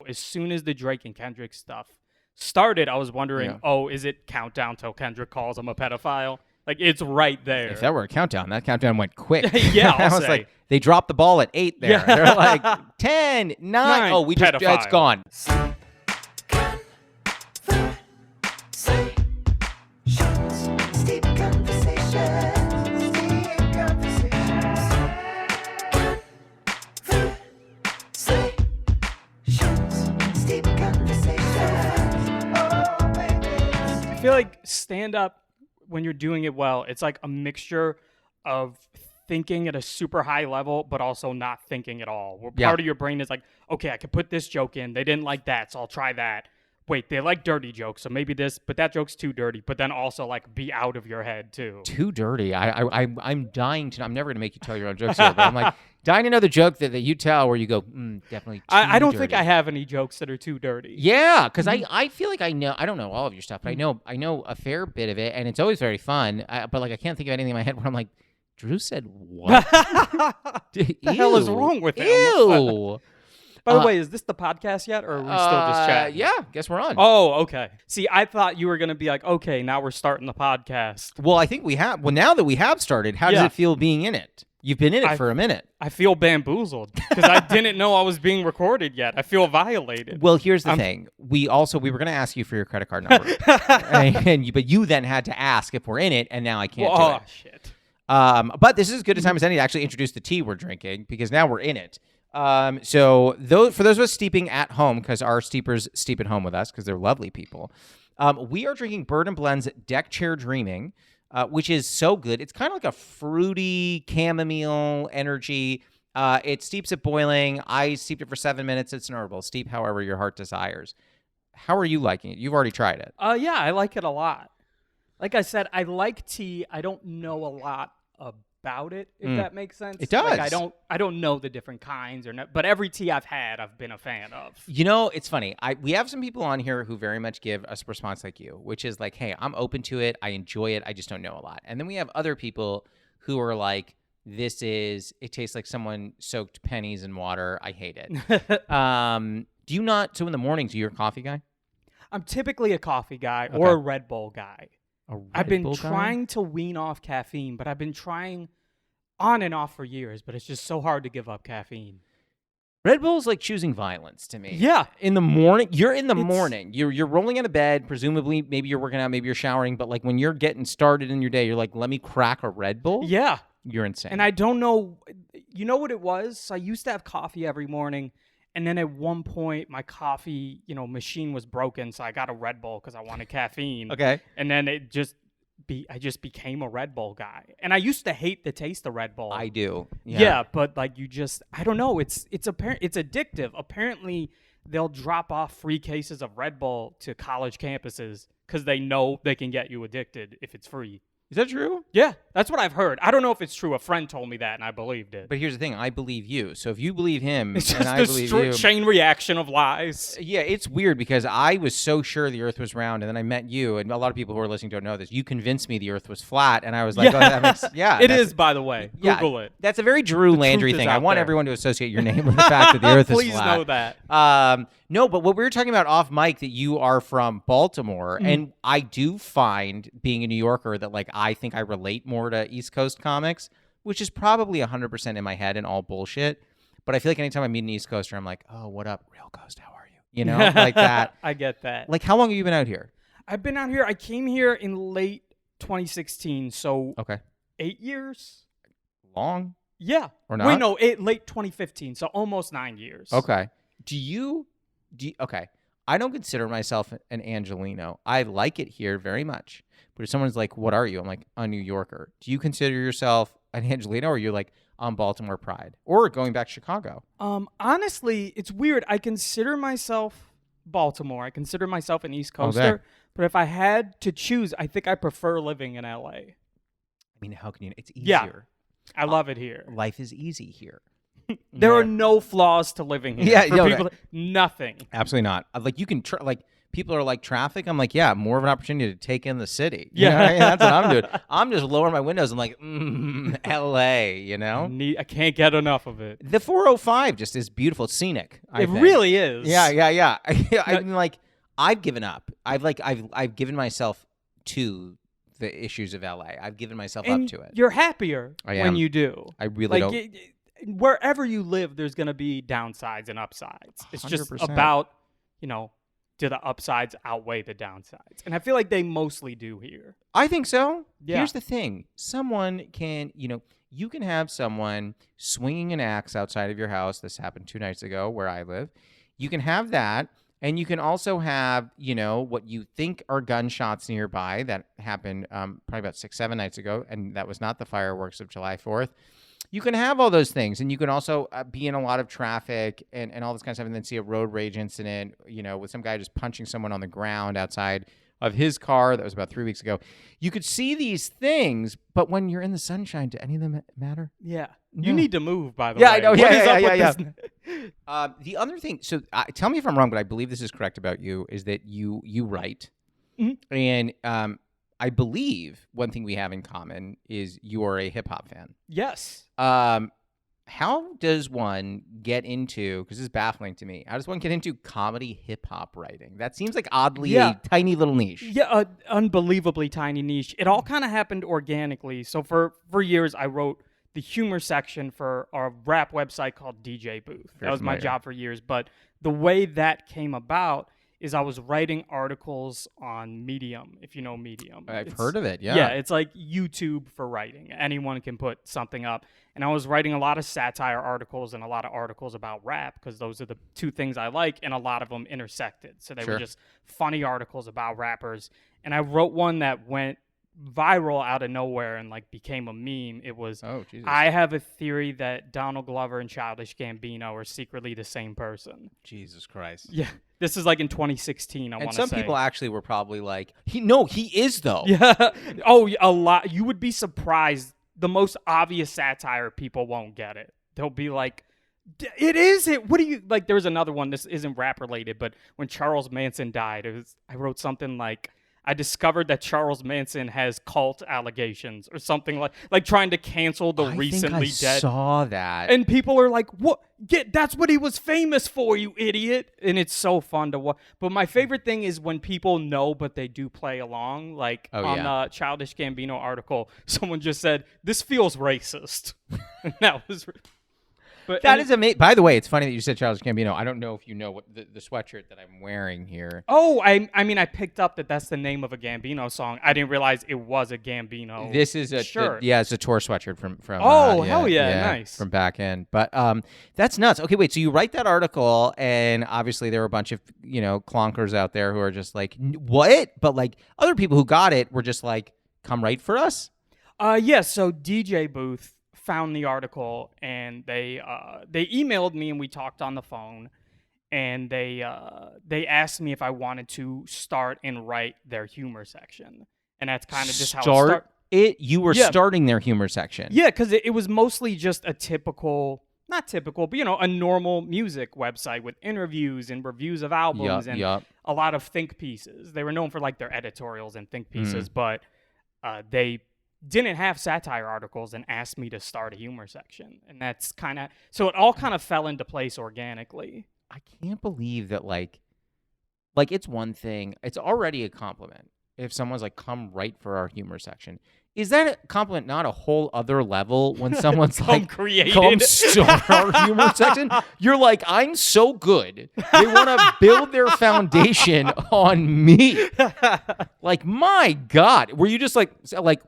As soon as the Drake and Kendrick stuff started, I was wondering, is it countdown till Kendrick calls him a pedophile? Like, it's right there. If that were a countdown, that countdown went quick. Yeah, I was like, they dropped the ball at 8 there. Yeah. They're like, 10, 9. Oh, it's gone. I feel like stand-up, when you're doing it well, it's like a mixture of thinking at a super high level, but also not thinking at all. Where part of your brain is like, okay, I could put this joke in. They didn't like that, so I'll try that. Wait, they like dirty jokes, so maybe this, but that joke's too dirty. But then also like be out of your head too. Too dirty. I'm dying to. I'm never gonna make you tell your own jokes here, but I'm like dying to know the joke that you tell where you go, definitely. I don't dirty. think I have any jokes that are too dirty. Yeah, because I feel like I know. I don't know all of your stuff, but I know a fair bit of it, and it's always very fun. But like I can't think of anything in my head where I'm like, Drew said what? The hell is wrong with him? Ew. By the way, is this the podcast yet, or are we still just chatting? Yeah, guess we're on. Oh, okay. See, I thought you were going to be like, okay, now we're starting the podcast. Well, I think we have. Well, now that we have started, how does it feel being in it? You've been in it for a minute. I feel bamboozled because I didn't know I was being recorded yet. I feel violated. Well, here's the thing. We were going to ask you for your credit card number, but you then had to ask if we're in it, and now I can't do it. Oh, shit. But this is as good a time as any to actually introduce the tea we're drinking because now we're in it. So for those of us steeping at home, because our steepers steep at home with us because they're lovely people, we are drinking Bird & Blend's Deckchair Dreaming, which is so good. It's kind of like a fruity chamomile energy. It steeps at boiling. I steeped it for 7 minutes. It's an steep however your heart desires. How are you liking it? You've already tried it. Yeah, I like it a lot. Like I said, I like tea. I don't know a lot about it, if that makes sense. It does. Like I don't know the different kinds but every tea I've had, I've been a fan of. You know, it's funny. We have some people on here who very much give us a response like you, which is like, hey, I'm open to it. I enjoy it. I just don't know a lot. And then we have other people who are like, it tastes like someone soaked pennies in water. I hate it. Do you not? So in the mornings, you're a coffee guy? I'm typically a coffee guy or a Red Bull guy. I've been trying to wean off caffeine, but I've been trying on and off for years, but it's just so hard to give up caffeine. Red Bull's like choosing violence to me. Yeah. In the morning, morning. You're rolling out of bed, presumably, maybe you're working out, maybe you're showering, but like when you're getting started in your day, you're like, let me crack a Red Bull? Yeah. You're insane. And I don't know, you know what it was? I used to have coffee every morning. And then at one point, my coffee, machine was broken, so I got a Red Bull because I wanted caffeine. Okay. And then I just became a Red Bull guy. And I used to hate the taste of Red Bull. I do. Yeah, but like I don't know. It's addictive. Apparently, they'll drop off free cases of Red Bull to college campuses because they know they can get you addicted if it's free. Is that true? Yeah, that's what I've heard. I don't know if it's true. A friend told me that, and I believed it. But here's the thing. I believe you. So if you believe him, it's and just I believe you. Chain reaction of lies. Yeah, it's weird because I was so sure the Earth was round, and then I met you, and a lot of people who are listening don't know this. You convinced me the Earth was flat, and I was like, It is, by the way. Google it. That's a very Drew Landry thing. I want everyone to associate your name with the fact that the Earth is flat. Please know that. No, but what we were talking about off mic, that you are from Baltimore, and I do find, being a New Yorker, that like I think I relate more to East Coast comics, which is probably 100% in my head and all bullshit. But I feel like anytime I meet an East Coaster, I'm like, oh, what up, real Coast? How are you? You know, like that. I get that. Like, how long have you been out here? I've been out here. I came here in late 2016, so 8 years. Long? Yeah. Or not? Wait, no, late 2015, so almost 9 years. Okay. Okay. I don't consider myself an Angelino. I like it here very much. But if someone's like, what are you? I'm like, a New Yorker. Do you consider yourself an Angelino, or you're like, I'm Baltimore pride? Or going back to Chicago? Honestly, it's weird. I consider myself Baltimore. I consider myself an East Coaster. Okay. But if I had to choose, I think I prefer living in LA. I mean, how can you? It's easier. Yeah, I love it here. Life is easy here. There are no flaws to living here. Yeah, Nothing. Absolutely not. Like you can like people are like traffic. I'm like, yeah, more of an opportunity to take in the city. You know what I mean? That's what I'm doing. I'm just lowering my windows. I'm like, L.A., you know? I can't get enough of it. The 405 just is beautiful. It's scenic. It really is. Yeah. I mean, like, I've given up. I've given myself to the issues of LA. I've given myself up to it. You're happier when you do. I really don't. Wherever you live, there's going to be downsides and upsides. It's 100%. Just about, do the upsides outweigh the downsides? And I feel like they mostly do here. I think so. Yeah. Here's the thing. Someone can, you can have someone swinging an axe outside of your house. This happened 2 nights ago where I live. You can have that. And you can also have, what you think are gunshots nearby that happened probably about 6-7 nights ago, and that was not the fireworks of July 4th. You can have all those things, and you can also be in a lot of traffic and all this kind of stuff, and then see a road rage incident, with some guy just punching someone on the ground outside of his car. That was about 3 weeks ago. You could see these things, but when you're in the sunshine, do any of them matter? Yeah. No. You need to move, by the way. Yeah, I know. Yeah. This? The other thing, so tell me if I'm wrong, but I believe this is correct about you, is that you write. Mm-hmm. And I believe one thing we have in common is you are a hip-hop fan. Yes. How does one get into, because this is baffling to me, how does one get into comedy hip-hop writing? That seems like oddly a tiny little niche. Yeah, unbelievably tiny niche. It all kind of happened organically. So for years, I wrote the humor section for our rap website called DJ Booth. That was my job for years. But the way that came about is I was writing articles on Medium, if you know Medium. I've heard of it, yeah. Yeah, it's like YouTube for writing. Anyone can put something up. And I was writing a lot of satire articles and a lot of articles about rap because those are the two things I like, and a lot of them intersected. So they were just funny articles about rappers. And I wrote one that went viral out of nowhere and became a meme. It was, I have a theory that Donald Glover and Childish Gambino are secretly the same person. Jesus Christ. Yeah. This is in 2016, I want to say. And some people actually were probably like, he is though. Yeah. Oh, a lot. You would be surprised. The most obvious satire, people won't get it. They'll be like, it is it. What do you, there was another one. This isn't rap related, but when Charles Manson died, I wrote something like, I discovered that Charles Manson has cult allegations or something like trying to cancel the recently dead. I saw that. And people are like, "What? That's what he was famous for, you idiot." And it's so fun to watch. But my favorite thing is when people know but they do play along. On the Childish Gambino article, someone just said, "This feels racist." And that was But that is amazing. By the way, it's funny that you said Childish Gambino. I don't know if you know what the sweatshirt that I'm wearing here. Oh, I mean, I picked up that's the name of a Gambino song. I didn't realize it was a Gambino. This is a shirt. It's a tour sweatshirt from. Hell yeah, nice. From back in, but that's nuts. Okay, wait. So you write that article, and obviously there were a bunch of clonkers out there who are just like, what? But other people who got it were just like, come write for us. So DJ Booth found the article, and they emailed me, and we talked on the phone, and they asked me if I wanted to start and write their humor section, and that's kind of just how it started. You were starting their humor section. Yeah, because it was mostly just a not typical, but a normal music website with interviews and reviews of albums and a lot of think pieces. They were known for their editorials and think pieces, but they didn't have satire articles and asked me to start a humor section. And that's so it all kind of fell into place organically. I can't believe that it's one thing. It's already a compliment if someone's like, come write for our humor section. Is that a compliment, not a whole other level when someone's come start our humor section? You're like, I'm so good. They want to build their foundation on me. My God. Were you just like,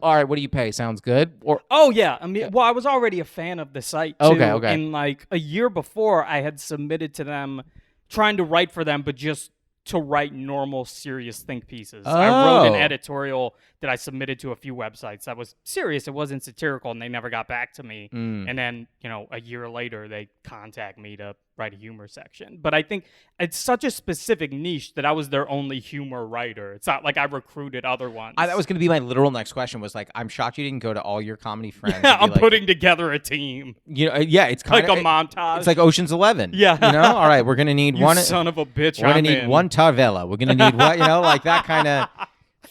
all right, what do you pay? Sounds good? Or oh, yeah. I mean, I was already a fan of the site, too. Okay. And a year before, I had submitted to them, trying to write for them, but just to write normal, serious think pieces. I wrote an editorial that I submitted to a few websites that was serious. It wasn't satirical, and they never got back to me. And then, a year later, they contact me to write a humor section. But I think it's such a specific niche that I was their only humor writer. It's not like I recruited other ones. That was going to be my literal next question. Was like, I'm shocked you didn't go to all your comedy friends. Yeah, I'm putting together a team. It's kind like a montage. It's like Ocean's 11. Yeah, all right, we're going to need one. Son of a bitch. We're going to need one Tarvella. We're going to need what? Like that kind of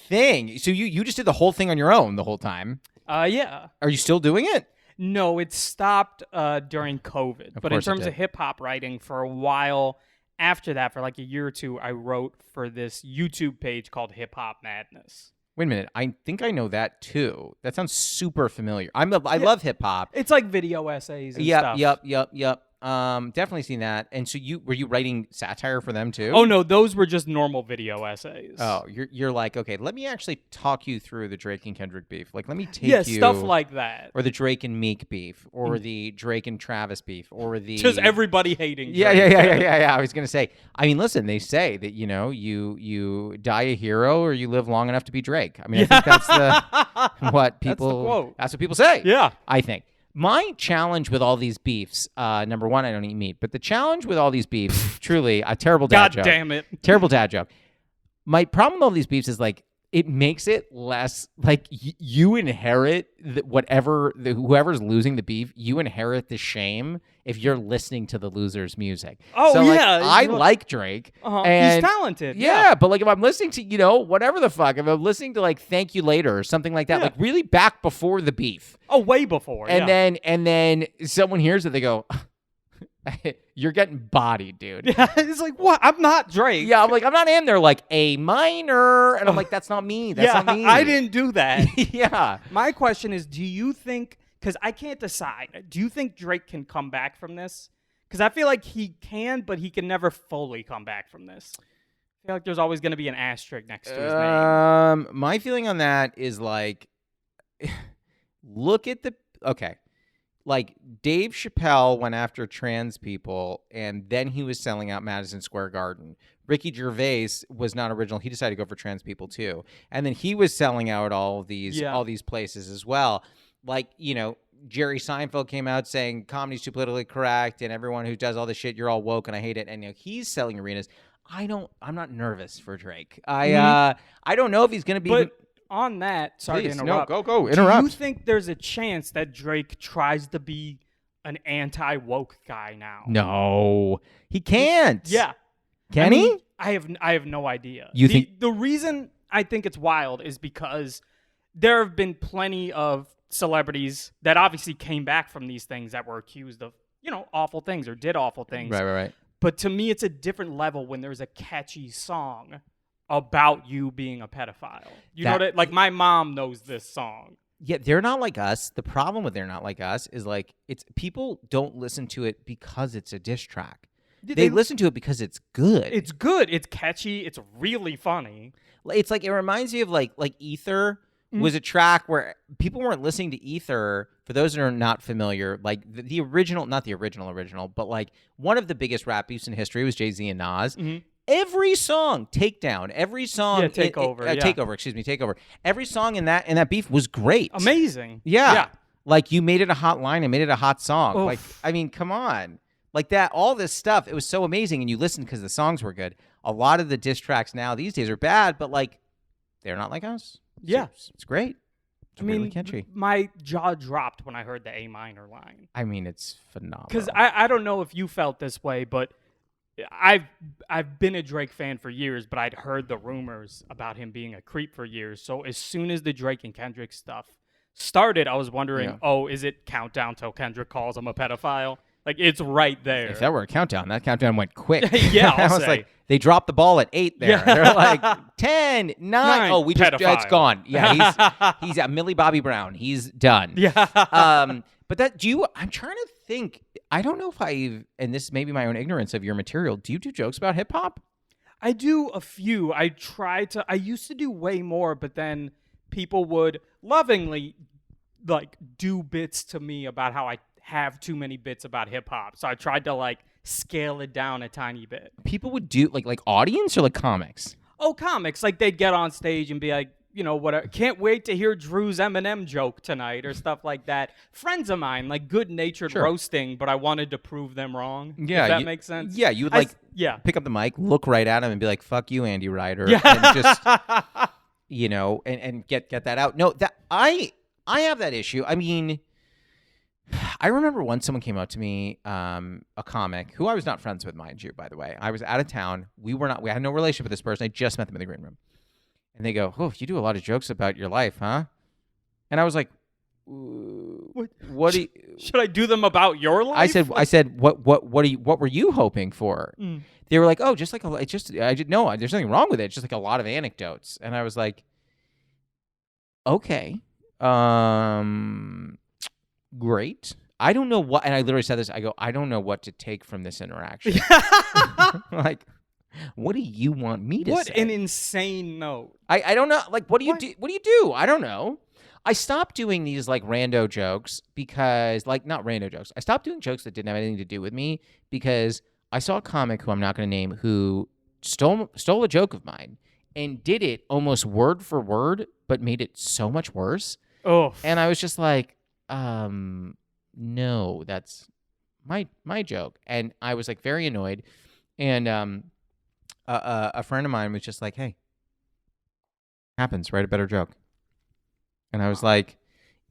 thing. So you just did the whole thing on your own the whole time. Yeah. Are you still doing it? No, it stopped during COVID. But in terms of hip hop writing, for a while after that, for like a year or two, I wrote for this YouTube page called Hip Hop Madness. Wait a minute. I think I know that too. That sounds super familiar. I love hip hop. It's like video essays and stuff. Yep. Definitely seen that. And so were you writing satire for them too? Oh no, those were just normal video essays. Oh, you're like, okay, let me actually talk you through the Drake and Kendrick beef. Like, let me take you stuff like that, or the Drake and Meek beef, or the Drake and Travis beef, or the just everybody hating. Yeah. I was gonna say. I mean, listen, they say that you die a hero or you live long enough to be Drake. I mean, I think that's what people. That's the quote. That's what people say. Yeah, I think. My challenge with all these beefs, number one, I don't eat meat, but the challenge with all these beefs, truly, a terrible dad joke. God damn it. Terrible dad joke. My problem with all these beefs is like, it makes it less, like, you inherit whoever's losing the beef, you inherit the shame if you're listening to the loser's music. Oh, so, yeah. I like Drake. And he's talented. Yeah, but like if I'm listening to, whatever the fuck, if I'm listening to like Thank You Later or something like that, like really back before the beef. Oh, way before. And then someone hears it, they go, you're getting bodied, dude. Yeah, it's like, what? I'm not Drake. Yeah, I'm like, I'm not in there like A minor. And I'm like, that's not me. That's not me. I didn't do that. Yeah. My question is, do you think, because I can't decide, do you think Drake can come back from this? Because I feel like he can, but he can never fully come back from this. I feel like there's always going to be an asterisk next to his name. My feeling on that is like, look at okay. Like, Dave Chappelle went after trans people, and then he was selling out Madison Square Garden. Ricky Gervais was not original. He decided to go for trans people, too. And then he was selling out all these places as well. Like, Jerry Seinfeld came out saying comedy's too politically correct, and everyone who does all this shit, you're all woke, and I hate it. And he's selling arenas. I'm not nervous for Drake. I don't know if he's going to be... But on that, sorry to interrupt. No, go, interrupt. Do you think there's a chance that Drake tries to be an anti-woke guy now? No, he can't. Yeah. Can he? I have no idea. You think the reason I think it's wild is because there have been plenty of celebrities that obviously came back from these things that were accused of, awful things or did awful things. Right. But to me, it's a different level when there's a catchy song about you being a pedophile. You know that, like, my mom knows this song. Yeah, they're not like us. The problem with They're Not Like Us is like it's people don't listen to it because it's a diss track. They listen to it because it's good. It's good. It's catchy. It's really funny. It's like, it reminds me of like Ether was a track where people weren't listening to Ether. For those that are not familiar, like the original, not the original, but like one of the biggest rap beefs in history was Jay-Z and Nas. Mm-hmm. Every song, Takedown, every song, Takeover. Every song in that beef was great, amazing. Yeah, like you made it a hot line and made it a hot song. Oof. Like, I mean, come on, like that, all this stuff. It was so amazing, and you listened because the songs were good. A lot of the diss tracks now these days are bad, but like They're Not Like Us. Yeah, it's great. It's really catchy. My jaw dropped when I heard the A minor line. I mean, it's phenomenal. Because I don't know if you felt this way, but I've been a Drake fan for years, but I'd heard the rumors about him being a creep for years. So as soon as the Drake and Kendrick stuff started, I was wondering, is it countdown till Kendrick calls him a pedophile? Like, it's right there. If that were a countdown, that countdown went quick. Yeah, I was like, they dropped the ball at 8 there. Yeah. They're like 10, 9. Oh, it's gone. Yeah, he's at Millie Bobby Brown. He's done. Yeah. But I'm trying to think. I don't know if and this may be my own ignorance of your material. Do you do jokes about hip hop? I do a few. I used to do way more, but then people would lovingly like do bits to me about how I have too many bits about hip hop. So I tried to like scale it down a tiny bit. People would do like audience or like comics? Oh, comics. Like they'd get on stage and be like, whatever. Can't wait to hear Drew's Eminem joke tonight or stuff like that. Friends of mine, like good-natured roasting, but I wanted to prove them wrong. Yeah, if that makes sense. Yeah, you would pick up the mic, look right at him, and be like, "Fuck you, Andy Ryder," and just and get that out. No, that I have that issue. I mean, I remember once someone came up to me, a comic who I was not friends with, mind you, by the way. I was out of town. We had no relationship with this person. I just met them in the green room. And they go, "Oh, you do a lot of jokes about your life, huh?" And I was like, "What do you, should I do them about your life?" I said, what were you hoping for? They were like, "Oh, just like there's nothing wrong with it. It's just like a lot of anecdotes." And I was like, "Okay. Great. I don't know what," and I literally said this. I go, "I don't know what to take from this interaction." Like, what do you want me to say? What an insane note. I don't know. Like, what do you do? What do you do? I don't know. I stopped doing these like rando jokes because, like, not rando jokes. I stopped doing jokes that didn't have anything to do with me because I saw a comic who I'm not going to name who stole a joke of mine and did it almost word for word, but made it so much worse. Oh, and I was just like, no, that's my joke. And I was like very annoyed. And a friend of mine was just like, "Hey, happens, write a better joke." And I was like,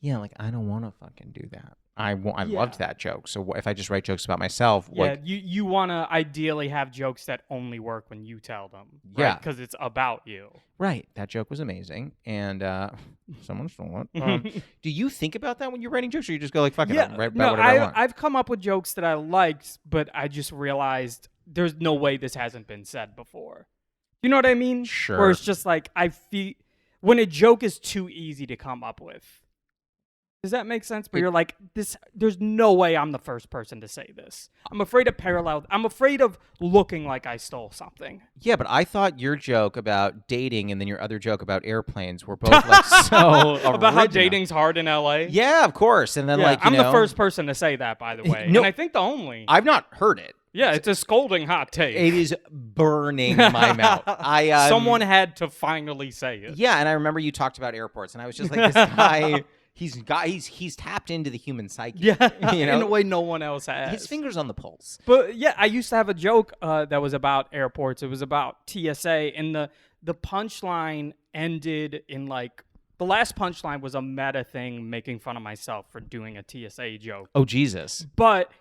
"Yeah, like I don't want to fucking do that. I loved that joke. So if I just write jokes about myself, you want to ideally have jokes that only work when you tell them, right? Yeah, because it's about you, right? That joke was amazing, and someone stole it. Do you think about that when you're writing jokes, or you just go like, "Fuck it, write whatever I want"? I've come up with jokes that I liked, but I just realized there's no way this hasn't been said before. You know what I mean? Sure. Where it's just like I feel when a joke is too easy to come up with. Does that make sense? Where you're like, there's no way I'm the first person to say this. I'm afraid of parallel. I'm afraid of looking like I stole something. Yeah, but I thought your joke about dating and then your other joke about airplanes were both like so about how dating's hard in LA. Yeah, of course. And then I'm the first person to say that, by the way. No, and I think the only. I've not heard it. Yeah, it's a scolding hot take. It is burning my mouth. Someone had to finally say it. Yeah, and I remember you talked about airports, and I was just like, this guy. He's tapped into the human psyche. Yeah, in a way no one else has. His finger's on the pulse. But yeah, I used to have a joke that was about airports. It was about TSA, and the punchline ended in like the last punchline was a meta thing, making fun of myself for doing a TSA joke. Oh Jesus! But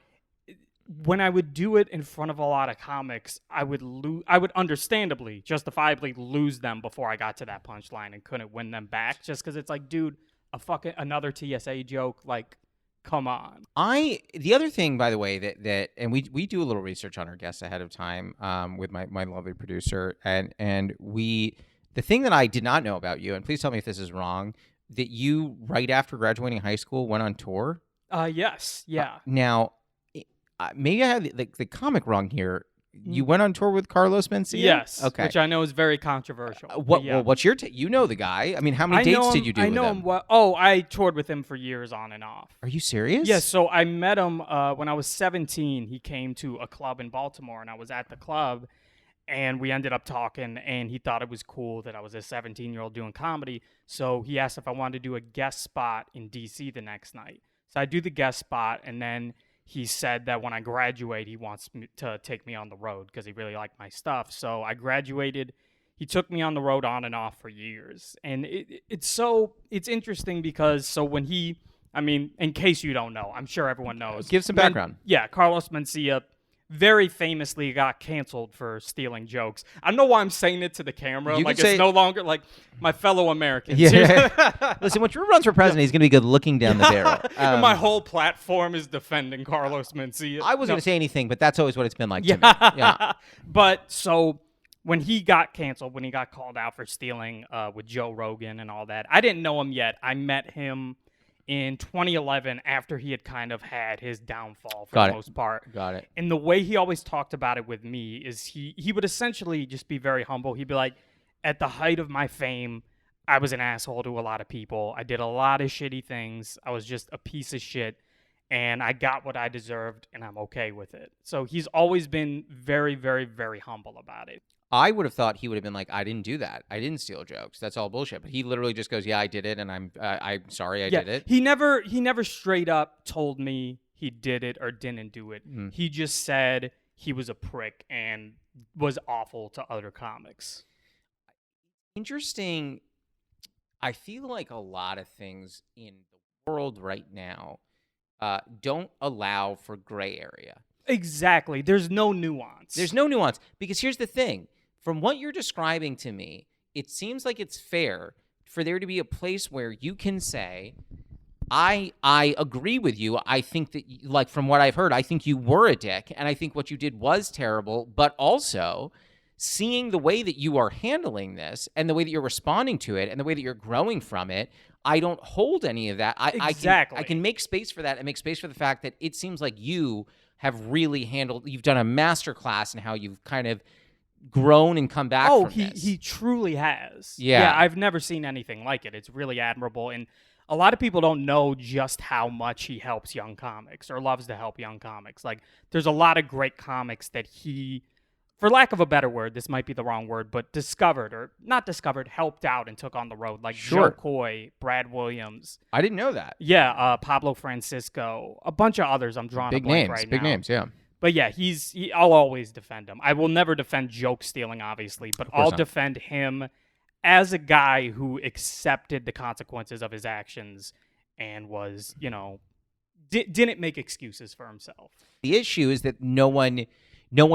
when I would do it in front of a lot of comics, I would understandably, justifiably lose them before I got to that punchline and couldn't win them back, just because it's like, dude. Another TSA joke, like, come on. The other thing, by the way, that and we do a little research on our guests ahead of time with my lovely producer, and the thing that I did not know about you, and please tell me if this is wrong, that you right after graduating high school went on tour. Yes, yeah. Now, maybe I have the comic wrong here. You went on tour with Carlos Mencia? Yes. Okay. Which I know is very controversial. Well, what's your you know the guy. I mean, how many dates did you do with him? I know him. I toured with him for years on and off. Are you serious? Yes. So I met him when I was 17. He came to a club in Baltimore, and I was at the club, and we ended up talking, and he thought it was cool that I was a 17-year-old doing comedy. So he asked if I wanted to do a guest spot in D.C. the next night. So I do the guest spot, and then he said that when I graduate, he wants me to take me on the road because he really liked my stuff. So I graduated. He took me on the road on and off for years. And it's interesting because when in case you don't know, I'm sure everyone knows. Give some background. Carlos Mencia very famously got canceled for stealing jokes. I don't know why I'm saying it to the camera. Like, it's no longer like my fellow Americans. Yeah. Listen, when Drew runs for president, he's going to be good looking down the barrel. And my whole platform is defending Carlos Mencia. I wasn't going to say anything, but that's always what it's been like to me. Yeah. But so when he got canceled, when he got called out for stealing with Joe Rogan and all that, I didn't know him yet. I met him in 2011 after he had kind of had his downfall for the most part. Got it. And the way he always talked about it with me is he would essentially just be very humble. He'd be like, at the height of my fame, I was an asshole to a lot of people. I did a lot of shitty things. I was just a piece of shit. and I got what I deserved, and I'm okay with it. So he's always been very, very, very humble about it. I would have thought he would have been like, I didn't do that. I didn't steal jokes. That's all bullshit. But he literally just goes, yeah, I did it, and I'm sorry I did it. He never straight up told me he did it or didn't do it. He just said he was a prick and was awful to other comics. Interesting. I feel like a lot of things in the world right now don't allow for gray area. Exactly. There's no nuance. There's no nuance because here's the thing. From what you're describing to me, it seems like it's fair for there to be a place where you can say, I agree with you. I think that, like, from what I've heard, I think you were a dick, and I think what you did was terrible, but also seeing the way that you are handling this and the way that you're responding to it and the way that you're growing from it, I don't hold any of that. Exactly. I can make space for that and make space for the fact that it seems like you have really you've done a master class in how you've kind of grown and come back from this. He truly has. Yeah. I've never seen anything like it. It's really admirable, and a lot of people don't know just how much he helps young comics or loves to help young comics. Like, there's a lot of great comics that he, for lack of a better word, this might be the wrong word, but helped out and took on the road. Like Joe Coy, Brad Williams. I didn't know that. Yeah, Pablo Francisco, a bunch of others. I'm drawing a blank right now. Big names, yeah. But yeah, I'll always defend him. I will never defend joke stealing, obviously, but I'll defend him as a guy who accepted the consequences of his actions and was, didn't make excuses for himself. The issue is that no one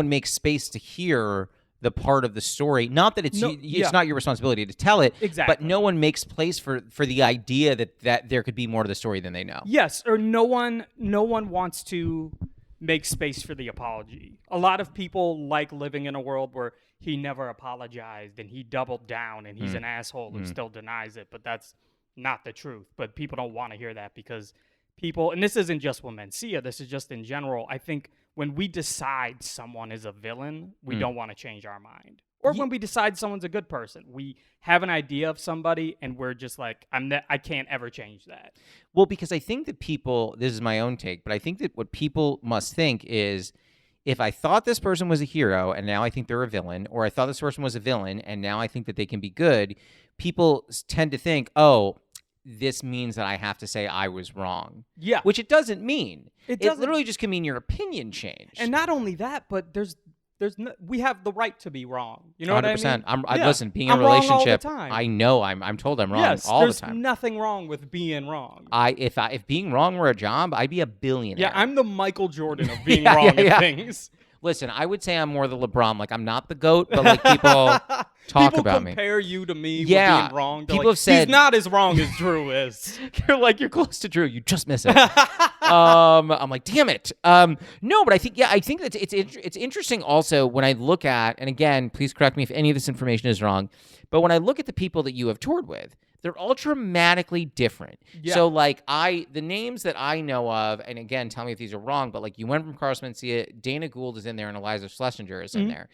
makes space to hear the part of the story. Not that it's not your responsibility to tell it, exactly. But no one makes place for the idea that there could be more to the story than they know. Yes, or no one wants to make space for the apology. A lot of people like living in a world where he never apologized and he doubled down and he's an asshole who still denies it, but that's not the truth. But people don't want to hear that because people, and this isn't just with Mencia, this is just in general, I think when we decide someone is a villain, we don't want to change our mind. Or when we decide someone's a good person, we have an idea of somebody and we're just like, I can't ever change that. Well, because I think that people, this is my own take, but I think that what people must think is, if I thought this person was a hero and now I think they're a villain, or I thought this person was a villain and now I think that they can be good, people tend to think, oh, this means that I have to say I was wrong. Yeah. Which it doesn't mean. It literally just can mean your opinion changed. And not only that, but we have the right to be wrong. You know 100%. What I mean? Listen, being in a relationship, I know I'm told I'm wrong all the time. There's nothing wrong with being wrong. If being wrong were a job, I'd be a billionaire. Yeah, I'm the Michael Jordan of being wrong at things. Listen, I would say I'm more the LeBron. Like, I'm not the GOAT, but like people talk about me. People compare you to me with being wrong. They're people have said he's not as wrong as Drew is. You're like, you're close to Drew. You just miss it. I'm like, damn it. No, but I think that it's interesting also when I look at, and again, please correct me if any of this information is wrong, but when I look at the people that you have toured with, they're all dramatically different. Yeah. So, like, the names that I know of, and again, tell me if these are wrong, but, like, you went from Carlos Mencia, Dana Gould is in there, and Eliza Schlesinger is in there.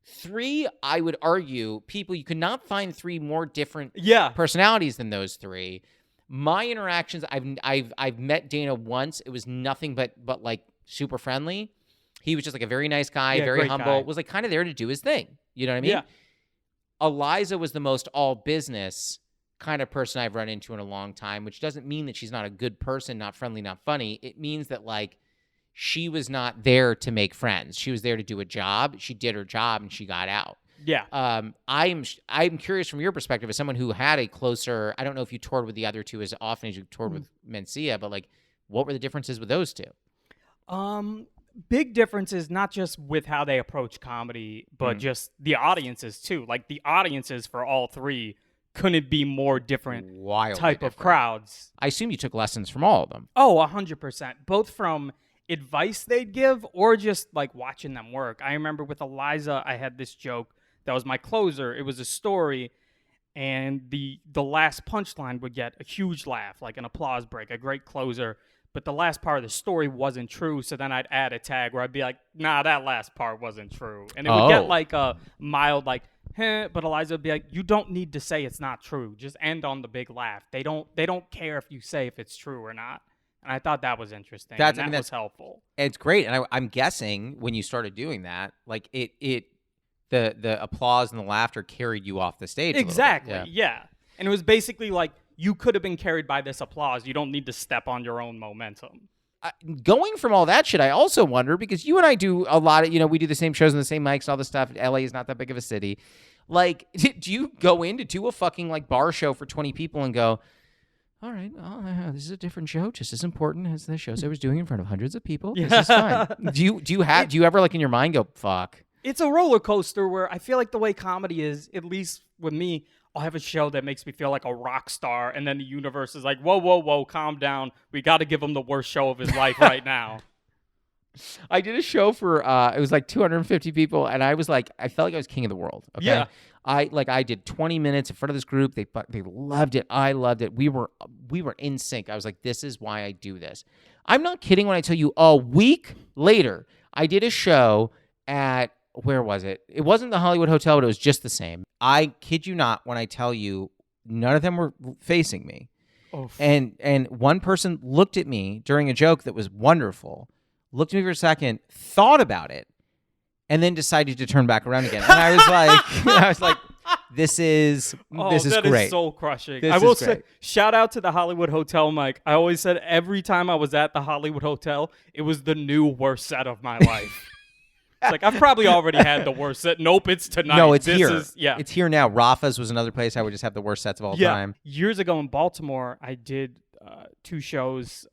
3, I would argue, people, you could not find 3 more different personalities than those 3. My interactions, I've met Dana once. It was nothing but like, super friendly. He was just, like, a very nice guy, very humble, was, like, kind of there to do his thing. You know what I mean? Yeah. Eliza was the most all business kind of person I've run into in a long time, which doesn't mean that she's not a good person, not friendly, not funny. It means that, like, she was not there to make friends. She was there to do a job. She did her job and she got out. Yeah. I'm curious from your perspective as someone who had a closer, I don't know if you toured with the other 2 as often as you toured with Mencia, but, like, what were the differences with those 2? Big differences, not just with how they approach comedy, but just the audiences too. Like, the audiences for all 3 couldn't be more different of crowds. I assume you took lessons from all of them. Oh, 100%. Both from advice they'd give or just, like, watching them work. I remember with Eliza, I had this joke that was my closer. It was a story, and the last punchline would get a huge laugh, like an applause break, a great closer. But the last part of the story wasn't true, so then I'd add a tag where I'd be like, nah, that last part wasn't true. And it would get, like, a mild, like, but Eliza would be like, you don't need to say it's not true. Just end on the big laugh. They don't care if you say if it's true or not. And I thought that was interesting. That was helpful. It's great. And I'm guessing when you started doing that, like the applause and the laughter carried you off the stage. Exactly. Yeah. And it was basically like, you could have been carried by this applause. You don't need to step on your own momentum. Going from all that shit, I also wonder, because you and I do a lot of, we do the same shows and the same mics and all this stuff. LA is not that big of a city. Like, do you go in to do a fucking like bar show for 20 people and go, all right, this is a different show, just as important as the shows I was doing in front of hundreds of people. This is fine. Do you ever like in your mind go, fuck? It's a roller coaster where I feel like the way comedy is, at least with me, I'll have a show that makes me feel like a rock star, and then the universe is like, whoa, whoa, whoa, calm down. We got to give him the worst show of his life right now. I did a show for, it was like 250 people, and I was like, I felt like I was king of the world. Okay? Yeah. I did 20 minutes in front of this group. They loved it. I loved it. We were in sync. I was like, this is why I do this. I'm not kidding when I tell you a week later, I did a show at, where was it? It wasn't the Hollywood Hotel, but it was just the same. I kid you not when I tell you none of them were facing me. Oh. And one person looked at me during a joke that was wonderful, looked at me for a second, thought about it, and then decided to turn back around again. And I was like, this is great. That is soul crushing. I will say, shout out to the Hollywood Hotel, Mike. I always said every time I was at the Hollywood Hotel, it was the new worst set of my life. It's like, I've probably already had the worst set. Nope, it's tonight. No, it's here. It's here now. Rafa's was another place I would just have the worst sets of all time. Years ago in Baltimore, I did 2 shows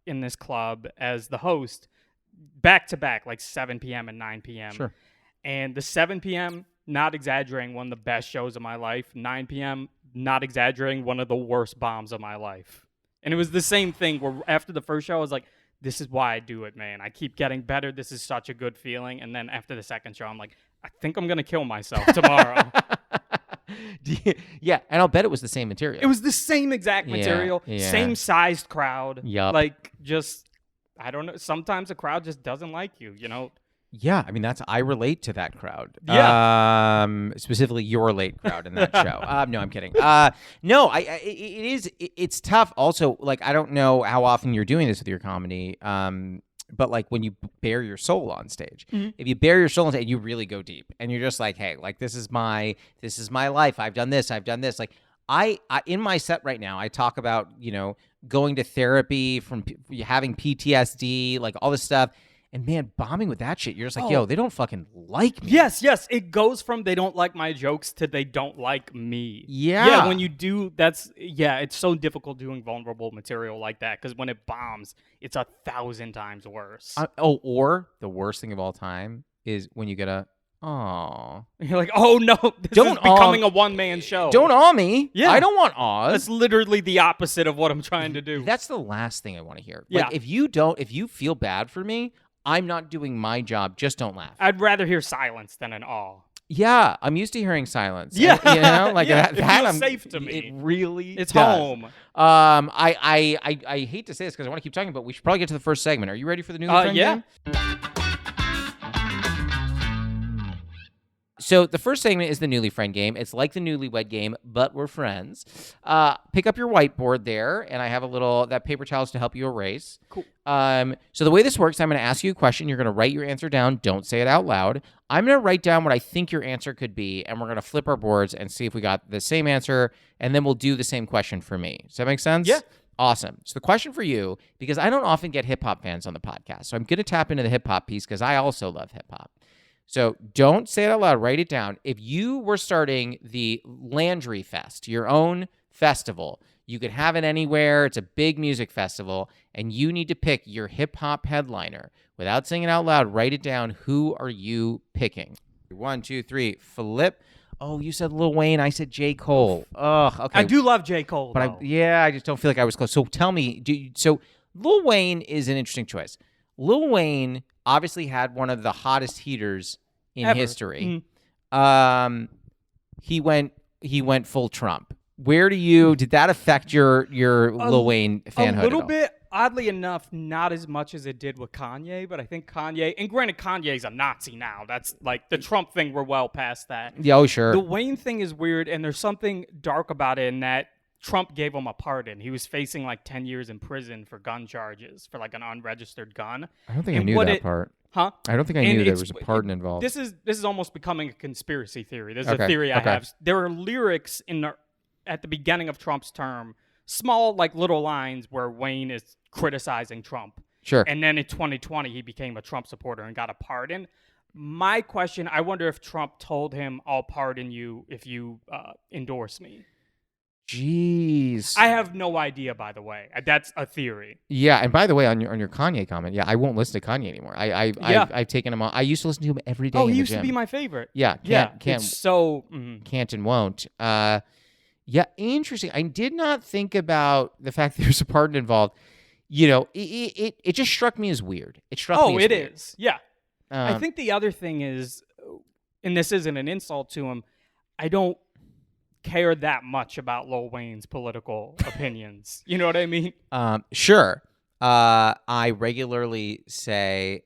in this club as the host, back to back, like 7 p.m. and 9 p.m. Sure. And the 7 p.m., not exaggerating, one of the best shows of my life. 9 p.m., not exaggerating, one of the worst bombs of my life. And it was the same thing where after the first show, I was like, this is why I do it, man. I keep getting better. This is such a good feeling. And then after the second show, I'm like, I think I'm going to kill myself tomorrow. Yeah, and I'll bet it was the same material. It was the same exact material, same sized crowd. Yep. Like, just, I don't know. Sometimes a crowd just doesn't like you, Yeah, I mean, I relate to that crowd. Yeah. Specifically your late crowd in that show. No, I'm kidding. No, it's tough. Also, like, I don't know how often you're doing this with your comedy. But like when you bare your soul on stage, if you bare your soul on stage, you really go deep, and you're just like, hey, like this is my life. I've done this. Like I in my set right now, I talk about going to therapy from having PTSD, like all this stuff. And man, bombing with that shit, you're just like, yo, they don't fucking like me. Yes. It goes from they don't like my jokes to they don't like me. Yeah. Yeah, when you do, it's so difficult doing vulnerable material like that, because when it bombs, it's 1,000 times worse. Or the worst thing of all time is when you get a, aw. You're like, oh no, this is becoming a one-man show. Don't awe me. Yeah. I don't want awes. That's literally the opposite of what I'm trying to do. That's the last thing I want to hear. Yeah. Like, if you feel bad for me, I'm not doing my job. Just don't laugh. I'd rather hear silence than an awe. Yeah, I'm used to hearing silence. Yeah, like it feels safe to me. It really it's does. Home. I hate to say this because I want to keep talking, but we should probably get to the first segment. Are you ready for the newly friend game? So the first segment is the newly friend game. It's like the newlywed game, but we're friends. Pick up your whiteboard there, and I have that paper towels to help you erase. Cool. So the way this works, I'm going to ask you a question. You're going to write your answer down. Don't say it out loud. I'm going to write down what I think your answer could be, and we're going to flip our boards and see if we got the same answer, and then we'll do the same question for me. Does that make sense? Yeah. Awesome. So the question for you, because I don't often get hip-hop fans on the podcast, so I'm going to tap into the hip-hop piece because I also love hip-hop. So don't say it out loud. Write it down. If you were starting the Landry Fest, your own festival, you could have it anywhere. It's a big music festival, and you need to pick your hip-hop headliner. Without saying it out loud, write it down. Who are you picking? 1, 2, 3, flip. Oh, you said Lil Wayne. I said J. Cole. Ugh, okay. I do love J. Cole, but I just don't feel like I was close. So tell me, so Lil Wayne is an interesting choice. Lil Wayne obviously had one of the hottest heaters in history. Mm-hmm. He went full Trump. Did that affect your Lil Wayne fanhood? A little bit. Oddly enough, not as much as it did with Kanye, but I think Kanye, and granted, Kanye's a Nazi now. That's like the Trump thing. We're well past that. Yeah, oh, sure. The Wayne thing is weird, and there's something dark about it in that Trump gave him a pardon. He was facing like 10 years in prison for gun charges for like an unregistered gun. I don't think I knew that part. Huh? I don't think I knew there was a pardon involved. This is almost becoming a conspiracy theory. This is a theory I have. There are lyrics at the beginning of Trump's term, small like little lines where Wayne is criticizing Trump. Sure. And then in 2020, he became a Trump supporter and got a pardon. My question, I wonder if Trump told him, I'll pardon you if you endorse me. Jeez. I have no idea, by the way. That's a theory. Yeah, and by the way, on your Kanye comment, I won't listen to Kanye anymore. I've taken him on. I used to listen to him every day. Oh, he used to be my favorite. Yeah, can't it's so can't and won't. Yeah, interesting. I did not think about the fact that there's a pardon involved. You know, it just struck me as weird. It struck me as weird. Is. Yeah. I think the other thing is, and this isn't an insult to him, I don't care that much about Lil Wayne's political opinions. You know what I mean? Sure. I regularly say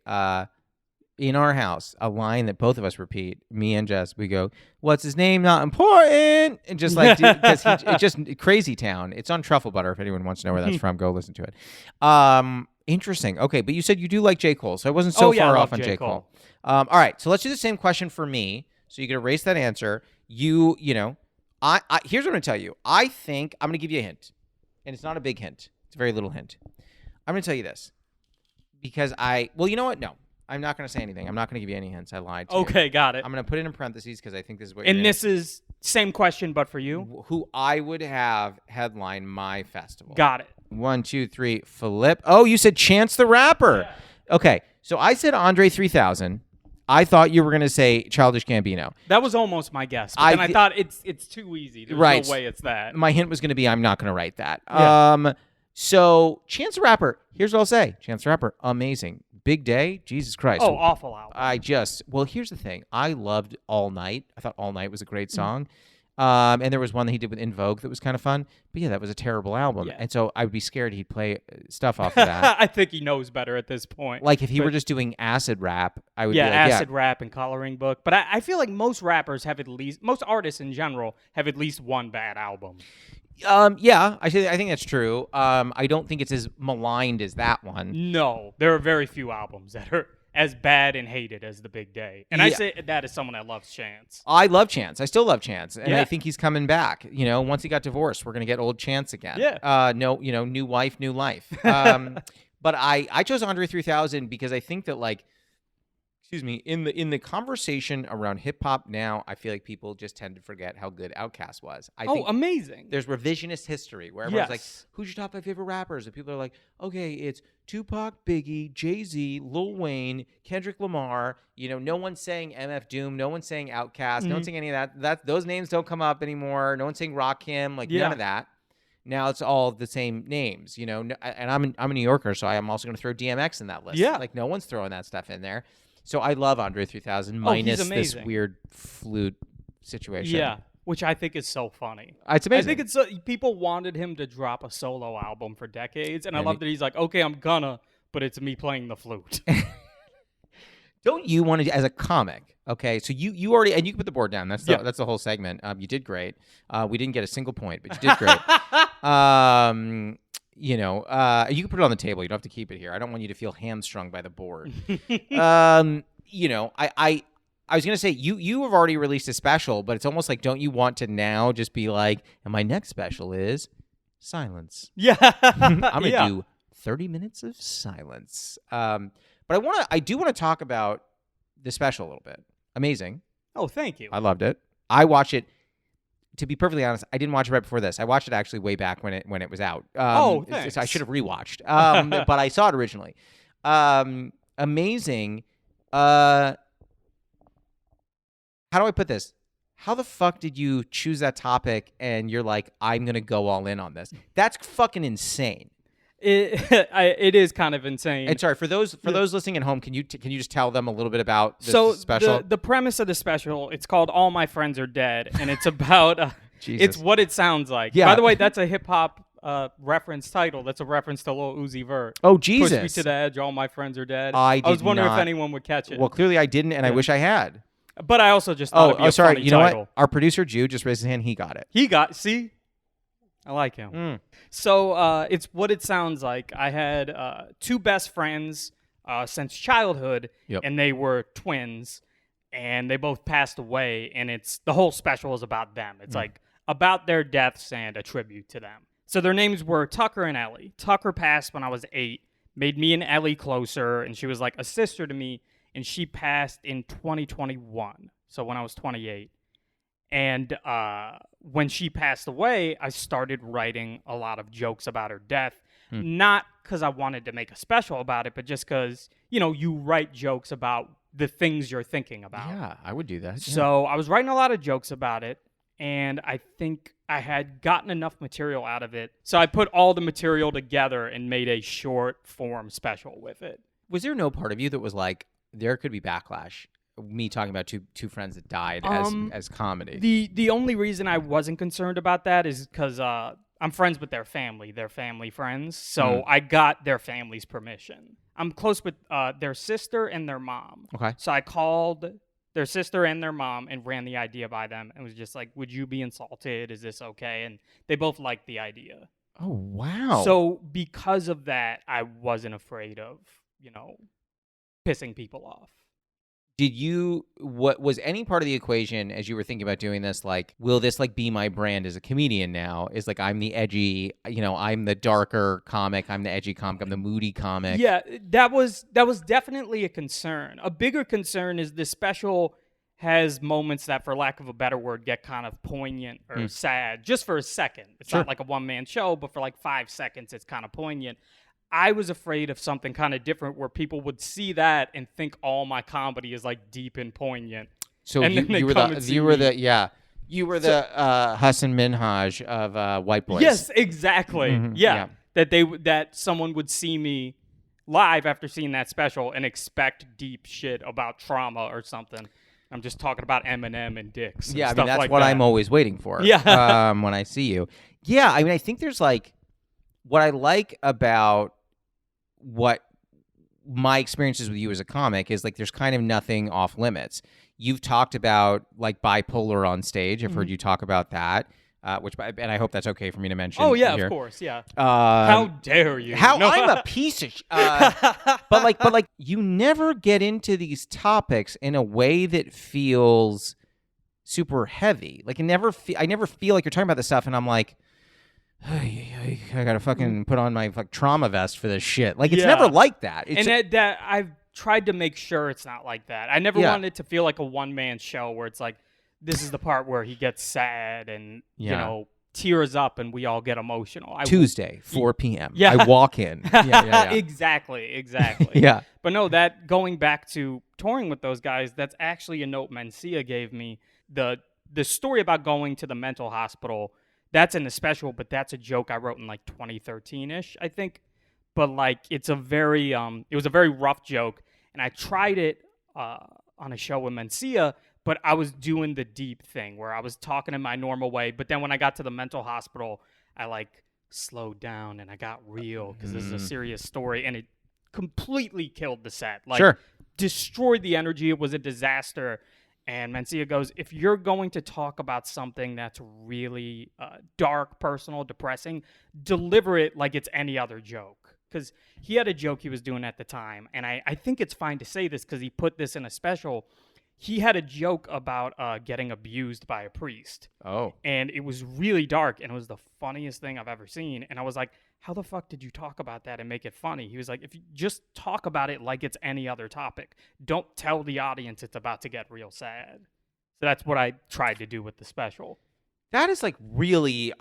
in our house a line that both of us repeat. Me and Jess, we go, "What's his name? Not important." And just like because it's just Crazy Town. It's on Truffle Butter. If anyone wants to know where that's from, go listen to it. Interesting. Okay, but you said you do like J. Cole, so I wasn't so far off on J. Cole. All right, so let's do the same question for me. So you can erase that answer. You know. I here's what I'm going to tell you. I think I'm going to give you a hint. And it's not a big hint. It's a very little hint. I'm going to tell you this. Because well, you know what? No. I'm not going to say anything. I'm not going to give you any hints. I lied to you. Okay, got it. I'm going to put it in parentheses because I think this is what And this is same question, but for you? Who I would have headline my festival. Got it. 1, 2, 3, Philip. Oh, you said Chance the Rapper. Yeah. Okay. So I said Andre 3000. I thought you were going to say Childish Gambino. That was almost my guess. But then I thought it's too easy. There's no way it's that. My hint was going to be I'm not going to write that. Yeah. So Chance the Rapper, here's what I'll say. Chance the Rapper, amazing. Big Day, Jesus Christ. Oh, awful album. Well, here's the thing. I loved All Night. I thought All Night was a great song. And there was one that he did with In Vogue that was kind of fun. But yeah, that was a terrible album. Yeah. And so I would be scared he'd play stuff off of that. I think he knows better at this point. Like if he were just doing acid rap, I would be like, acid rap and coloring book. But I feel like most rappers have most artists in general have at least one bad album. Yeah, I think that's true. I don't think it's as maligned as that one. No, there are very few albums that are as bad and hated as The Big Day. And I say that as someone that loves Chance. I love Chance. I still love Chance. And I think he's coming back. You know, once he got divorced, we're going to get old Chance again. Yeah. New wife, new life. But I chose Andre 3000 because I think that in the conversation around hip hop now, I feel like people just tend to forget how good Outkast was. I think amazing. There's revisionist history where everyone's like, who's your top 5 favorite rappers? And people are like, okay, it's Tupac, Biggie, Jay-Z, Lil Wayne, Kendrick Lamar. You know, no one's saying MF Doom. No one's saying Outkast. No one's saying any of that. Those names don't come up anymore. No one's saying Rakim. None of that. Now it's all the same names, you know. And I'm a New Yorker, so I am also going to throw DMX in that list. Yeah. Like no one's throwing that stuff in there. So I love Andre 3000 minus this weird flute situation. Yeah, which I think is so funny. It's amazing. I think it's people wanted him to drop a solo album for decades, and I love that he's like, okay, I'm gonna, but it's me playing the flute. Don't you want to, as a comic? Okay, so you already, and you can put the board down. That's the whole segment. You did great. We didn't get a single point, but you did great. You can put it on the table. You don't have to keep it here. I don't want you to feel hamstrung by the board. I was gonna say you have already released a special, but it's almost like, don't you want to now just be like, and my next special is silence. Yeah, I'm gonna do 30 minutes of silence. But I do want to talk about the special a little bit. Amazing. Oh, thank you. I loved it. I watched it. To be perfectly honest, I didn't watch it right before this. I watched it actually way back when it was out. Thanks. I should have rewatched. But I saw it originally. Amazing. How do I put this? How the fuck did you choose that topic and you're like, I'm gonna go all in on this? That's fucking insane. It is kind of insane. And sorry for those listening at home. Can you just tell them a little bit about this special? The premise of the special, it's called All My Friends Are Dead, and it's about it's what it sounds like. Yeah. By the way, that's a hip hop reference title. That's a reference to Lil Uzi Vert. Oh Jesus! Push me to the edge. All my friends are dead. I was wondering if anyone would catch it. Well, clearly I didn't, and I wish I had. But I also just thought it'd be a sorry. funny You know title. what? Our producer Jude just raised his hand. He got it. See. I like him. Mm. So it's what it sounds like. I had 2 best friends since childhood, Yep. and they were twins, and they both passed away. And it's the whole special is about them. It's like about their deaths and a tribute to them. So their names were Tucker and Ellie. Tucker passed when I was 8, made me and Ellie closer, and she was like a sister to me. And she passed in 2021, so when I was 28. And when she passed away, I started writing a lot of jokes about her death. Not because I wanted to make a special about it, but just because, you write jokes about the things you're thinking about. Yeah, I would do that. So I was writing a lot of jokes about it, and I think I had gotten enough material out of it. So I put all the material together and made a short form special with it. Was there no part of you that was like, there could be backlash? Me talking about two friends that died as comedy. The only reason I wasn't concerned about that is because I'm friends with their family friends. So I got their family's permission. I'm close with their sister and their mom. Okay. So I called their sister and their mom and ran the idea by them and was just like, would you be insulted? Is this okay? And they both liked the idea. Oh, wow. So because of that, I wasn't afraid of, pissing people off. What was any part of the equation as you were thinking about doing this, like, will this like be my brand as a comedian now? Is like, I'm the edgy, I'm the darker comic, I'm the edgy comic, I'm the moody comic. Yeah, that was definitely a concern. A bigger concern is this special has moments that, for lack of a better word, get kind of poignant or sad just for a second. It's not like a one-man show, but for like 5 seconds, it's kind of poignant. I was afraid of something kind of different where people would see that and think all my comedy is like deep and poignant. So and you were the Hassan Minhaj of White Boys. Yes, exactly. Mm-hmm. Yeah. That someone would see me live after seeing that special and expect deep shit about trauma or something. I'm just talking about Eminem and dicks. And yeah, I stuff mean that's like what that. I'm always waiting for. Yeah. When I see you. Yeah, I mean I think there's like what I like about what my experiences with you as a comic is like there's kind of nothing off limits. You've talked about like bipolar on stage. I've heard you talk about that, and I hope that's okay for me to mention. Oh yeah, here. Of course, yeah. How dare you? I'm a piece of but like you never get into these topics in a way that feels super heavy. Like I never feel like you're talking about this stuff and I'm like, I gotta fucking put on my trauma vest for this shit. Like it's never like that. And that I've tried to make sure it's not like that. I never wanted it to feel like a one-man show where it's like this is the part where he gets sad and tears up and we all get emotional. Tuesday, 4 p.m. Yeah. I walk in. Yeah. Exactly. Yeah. But no, that going back to touring with those guys, that's actually a note Mencia gave me. The story about going to the mental hospital. That's in the special, but that's a joke I wrote in like 2013-ish, I think. But like, it was a very rough joke, and I tried it on a show with Mencia, but I was doing the deep thing where I was talking in my normal way. But then when I got to the mental hospital, I like slowed down and I got real because this is a serious story, and it completely killed the set. Like, destroyed the energy. It was a disaster. And Mencia goes, if you're going to talk about something that's really dark, personal, depressing, deliver it like it's any other joke. Because he had a joke he was doing at the time. And I think it's fine to say this because he put this in a special. He had a joke about getting abused by a priest. Oh. And it was really dark. And it was the funniest thing I've ever seen. And I was like, how the fuck did you talk about that and make it funny? He was like, if you just talk about it like it's any other topic, don't tell the audience it's about to get real sad. So that's what I tried to do with the special. That is like really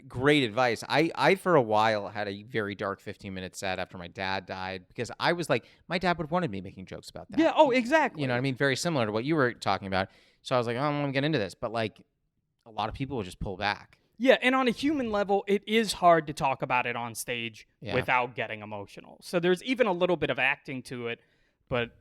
great advice. I for a while had a very dark 15-minute set after my dad died because I was like, my dad would have wanted me making jokes about that. Yeah, oh, exactly. You know what I mean? Very similar to what you were talking about. So I was like, oh, I'm going to get into this. But like a lot of people will just pull back. Yeah, and on a human level, it is hard to talk about it on stage without getting emotional. So there's even a little bit of acting to it, but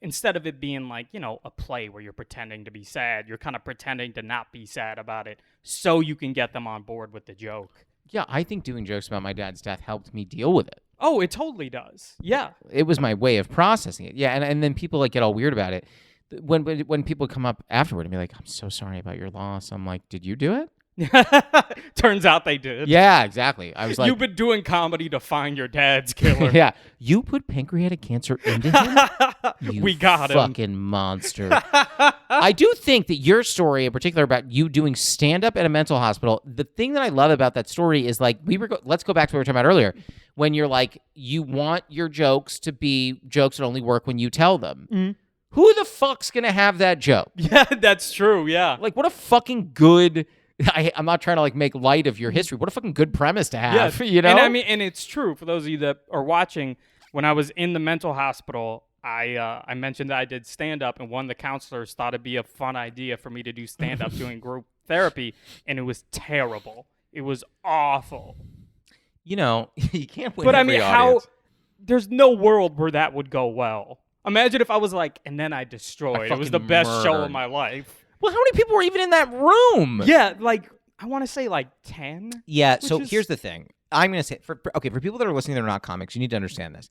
instead of it being like, a play where you're pretending to be sad, you're kind of pretending to not be sad about it so you can get them on board with the joke. Yeah, I think doing jokes about my dad's death helped me deal with it. Oh, it totally does. Yeah. It was my way of processing it. Yeah, and then people like get all weird about it. When people come up afterward and be like, I'm so sorry about your loss, I'm like, did you do it? Turns out they did. Yeah, exactly. I was like, you've been doing comedy to find your dad's killer. yeah, you put pancreatic cancer into him? We got him. Fucking monster. I do think that your story in particular about you doing stand-up at a mental hospital, the thing that I love about that story is like, let's go back to what we were talking about earlier, when you're like, you want your jokes to be jokes that only work when you tell them. Mm-hmm. Who the fuck's going to have that joke? Yeah, that's true, yeah. Like, what a fucking good... I'm not trying to like make light of your history. What a fucking good premise to have, you know? And I mean, and it's true for those of you that are watching. When I was in the mental hospital, I mentioned that I did stand up, and one of the counselors thought it'd be a fun idea for me to do stand up doing group therapy, and it was terrible. It was awful. You know, you can't win. But every I mean, audience. There's no world where that would go well. Imagine if I was like, and then I destroyed. It was the best show of my life. Well, how many people were even in that room? Yeah, like, I want to say like 10. Yeah, so here's the thing. I'm going to say, for people that are listening that are not comics, you need to understand this.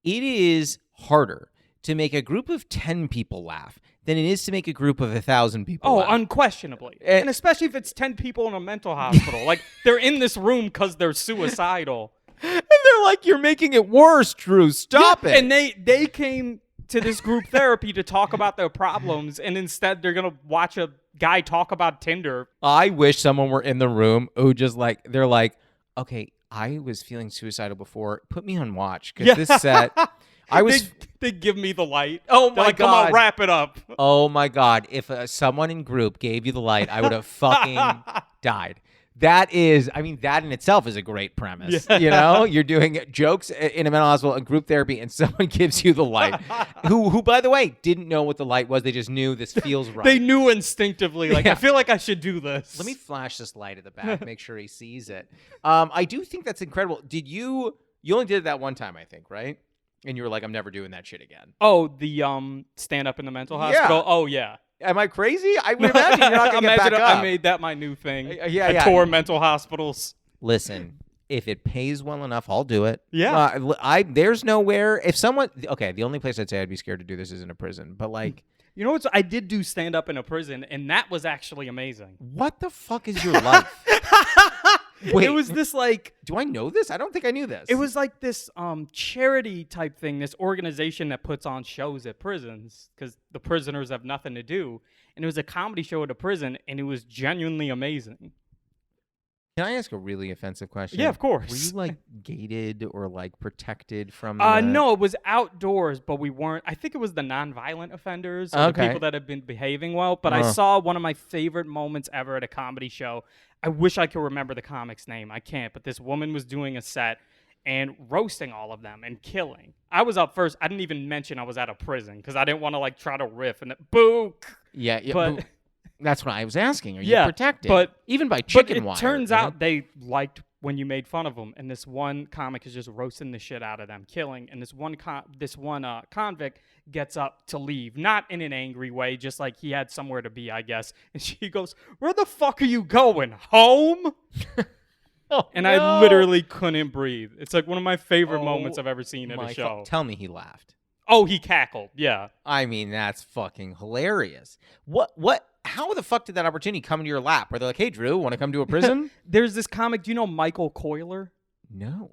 It is harder to make a group of 10 people laugh than it is to make a group of 1,000 people laugh. Unquestionably. And especially if it's 10 people in a mental hospital. Like, they're in this room because they're suicidal. And they're like, you're making it worse, Drew. Stop it. And they came to this group therapy to talk about their problems, and instead they're going to watch a guy talk about Tinder. I wish someone were in the room who just like, they're like, okay, I was feeling suicidal before. Put me on watch because this set, They give me the light. Oh my They're like, God. come on, wrap it up. Oh my God. If someone in group gave you the light, I would have fucking died. That in itself is a great premise. Yeah. You know, you're doing jokes in a mental hospital and group therapy, and someone gives you the light. who, by the way, didn't know what the light was. They just knew this feels right. They knew instinctively, like, I feel like I should do this. Let me flash this light at the back, make sure he sees it. I do think that's incredible. You only did it that one time, I think, right? And you were like, I'm never doing that shit again. Oh, the stand up in the mental hospital? Yeah. Oh, yeah. Am I crazy? I would imagine you're not going to get back up. I made that my new thing. I tour mental hospitals. Listen, if it pays well enough, I'll do it. Yeah. There's nowhere. If someone, okay, the only place I'd say I'd be scared to do this is in a prison. But like, you know what? I did do stand up in a prison, and that was actually amazing. What the fuck is your life? Wait, it was this like. Do I know this? I don't think I knew this. It was like this charity type thing, this organization that puts on shows at prisons because the prisoners have nothing to do. And it was a comedy show at a prison, and it was genuinely amazing. Can I ask a really offensive question? Yeah, of course. Were you like gated or like protected from? No, it was outdoors, but we weren't. I think it was the nonviolent offenders, or the people that have been behaving well. But I saw one of my favorite moments ever at a comedy show. I wish I could remember the comic's name. I can't. But this woman was doing a set and roasting all of them and killing. I was up first. I didn't even mention I was at a prison because I didn't want to like try to riff and book. Yeah, but that's what I was asking. Are you protected? But even by chicken wire. It turns out they liked when you made fun of them, and this one comic is just roasting the shit out of them, killing. And this one convict gets up to leave, not in an angry way, just like he had somewhere to be, I guess. And she goes, "Where the fuck are you going? Home?" And I literally couldn't breathe. It's like one of my favorite moments I've ever seen at a show. Tell me he laughed. Oh, he cackled. Yeah. I mean, that's fucking hilarious. What? How the fuck did that opportunity come into your lap? Where they're like, "Hey, Drew, want to come to a prison?" There's this comic. Do you know Michael Coyler? No.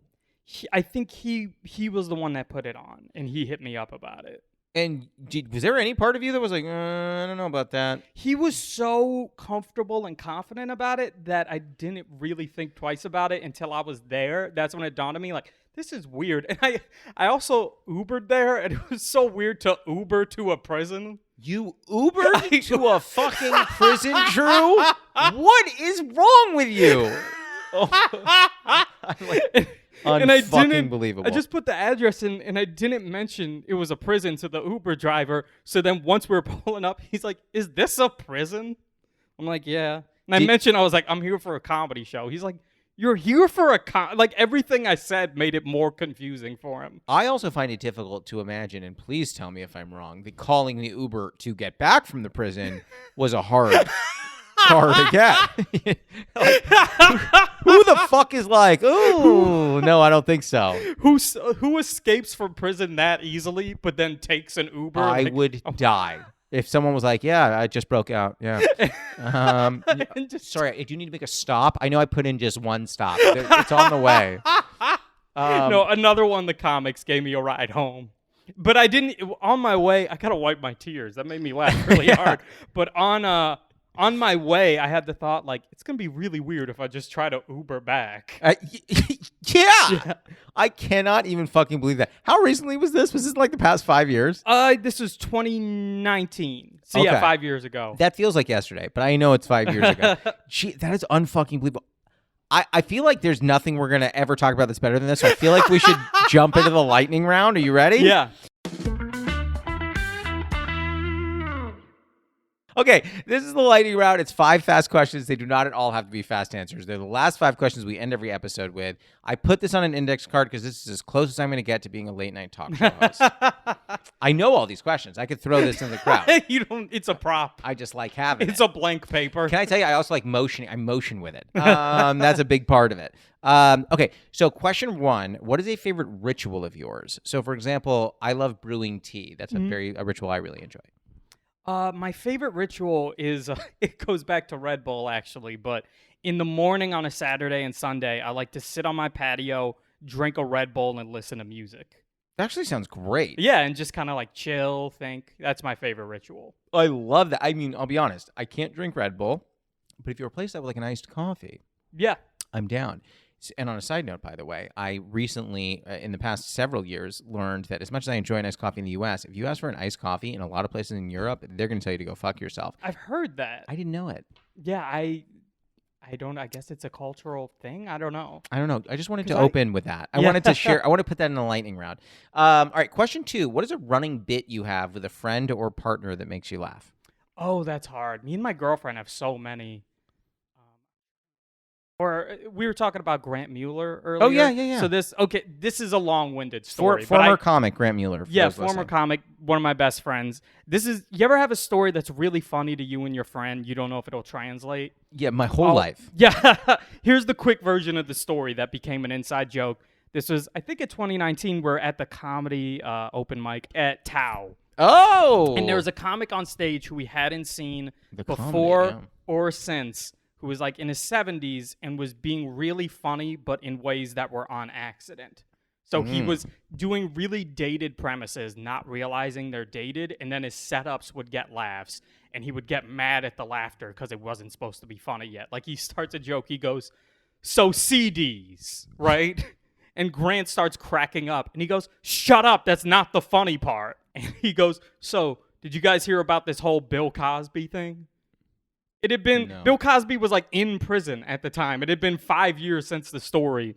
I think he was the one that put it on, and he hit me up about it. And was there any part of you that was like, I don't know about that? He was so comfortable and confident about it that I didn't really think twice about it until I was there. That's when it dawned on me, like, this is weird. And I also Ubered there, and it was so weird to Uber to a prison. You Ubered to a fucking prison, Drew? What is wrong with you? And I didn't believable. I just put the address in, and I didn't mention it was a prison to the Uber driver. So then once we were pulling up, he's like, "Is this a prison?" I'm like, "Yeah." And I mentioned, I was like, "I'm here for a comedy show." He's like, "You're here for a like everything I said made it more confusing for him. I also find it difficult to imagine, and please tell me if I'm wrong, that calling the Uber to get back from the prison was a hard car to get. Like, who the fuck is like, "Ooh, no, I don't think so." Who escapes from prison that easily, but then takes an Uber? I would die. If someone was like, yeah, I just broke out. Yeah. Sorry, I do need to make a stop. I know I put in just one stop. It's on the way. No, another one, the comics gave me a ride home. But I didn't, on my way, I gotta wipe my tears. That made me laugh really hard. But on my way, I had the thought, like, it's going to be really weird if I just try to Uber back. Yeah. I cannot even fucking believe that. How recently was this? Was this like the past 5 years? This was 2019. So yeah, 5 years ago. That feels like yesterday, but I know it's 5 years ago. That is unfucking believable. I feel like there's nothing we're going to ever talk about that's better than this. So I feel like we should jump into the lightning round. Are you ready? Yeah. Okay, this is the lightning round. It's 5 fast questions. They do not at all have to be fast answers. They're the last 5 questions we end every episode with. I put this on an index card because this is as close as I'm going to get to being a late night talk show host. I know all these questions. I could throw this in the crowd. It's a prop. I just like having It's a blank paper. Can I tell you, I also like motioning. I motion with it. That's a big part of it. Okay, so question 1. What is a favorite ritual of yours? So, for example, I love brewing tea. That's a ritual I really enjoy. My favorite ritual is, it goes back to Red Bull, actually, but in the morning on a Saturday and Sunday, I like to sit on my patio, drink a Red Bull, and listen to music. That actually sounds great. Yeah, and just kind of like chill, think. That's my favorite ritual. I love that. I mean, I'll be honest. I can't drink Red Bull, but if you replace that with like an iced coffee, yeah, I'm down. And on a side note, by the way, I recently, in the past several years, learned that as much as I enjoy an iced coffee in the U.S., if you ask for an iced coffee in a lot of places in Europe, they're going to tell you to go fuck yourself. I've heard that. I didn't know it. Yeah, I don't. I guess it's a cultural thing. I don't know. I just wanted to open with that. I wanted to share. I want to put that in the lightning round. All right, question 2. What is a running bit you have with a friend or partner that makes you laugh? Oh, that's hard. Me and my girlfriend have so many. Or we were talking about Grant Mueller earlier. Oh, yeah. So this is a long-winded story. Former comic Grant Mueller. Yeah, former comic, one of my best friends. You ever have a story that's really funny to you and your friend? You don't know if it'll translate? Yeah, my whole life. Yeah. Here's the quick version of the story that became an inside joke. This was, I think in 2019, we're at the comedy open mic at Tao. Oh! And there was a comic on stage who we hadn't seen before or since, who was like in his 70s and was being really funny, but in ways that were on accident. So he was doing really dated premises, not realizing they're dated, and then his setups would get laughs, and he would get mad at the laughter because it wasn't supposed to be funny yet. Like, he starts a joke, he goes, "So CDs, right?" And Grant starts cracking up, and he goes, "Shut up, that's not the funny part." And he goes, "So, did you guys hear about this whole Bill Cosby thing?" It had been, Bill Cosby was like in prison at the time. It had been 5 years since the story.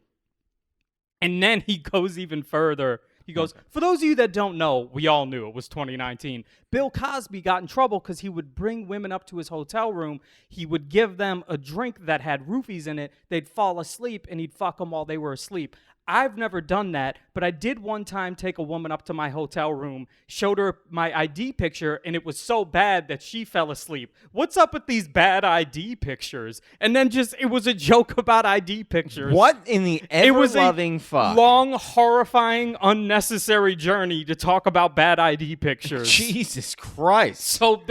And then he goes even further. He goes, "For those of you that don't know, we all knew it was 2019. Bill Cosby got in trouble because he would bring women up to his hotel room. He would give them a drink that had roofies in it. They'd fall asleep, and he'd fuck them while they were asleep. I've never done that, but I did one time take a woman up to my hotel room, showed her my ID picture, and it was so bad that she fell asleep. What's up with these bad ID pictures?" And then it was a joke about ID pictures. What in the ever-loving fuck? Long, horrifying, unnecessary journey to talk about bad ID pictures. Jesus Christ. So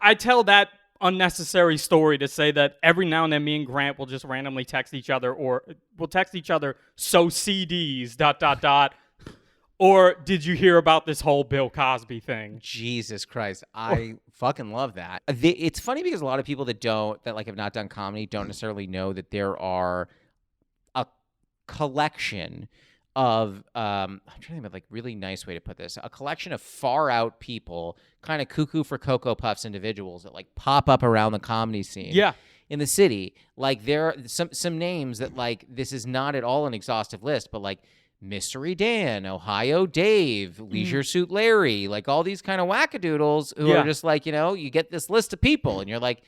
I tell that unnecessary story to say that every now and then me and Grant will just randomly text each other, or we'll text each other, "So CDs, ... Or, "Did you hear about this whole Bill Cosby thing?" Jesus Christ. I fucking love that. It's funny because a lot of people that have not done comedy don't necessarily know that there are a collection of I'm trying to think of like really nice way to put this. A collection of far out people, kind of cuckoo for Cocoa Puffs individuals that like pop up around the comedy scene. Yeah. In the city. Like there are some names that like this is not at all an exhaustive list, but like Mystery Dan, Ohio Dave, Leisure Suit Larry, like all these kind of wackadoodles who are just like, you get this list of people and you're like,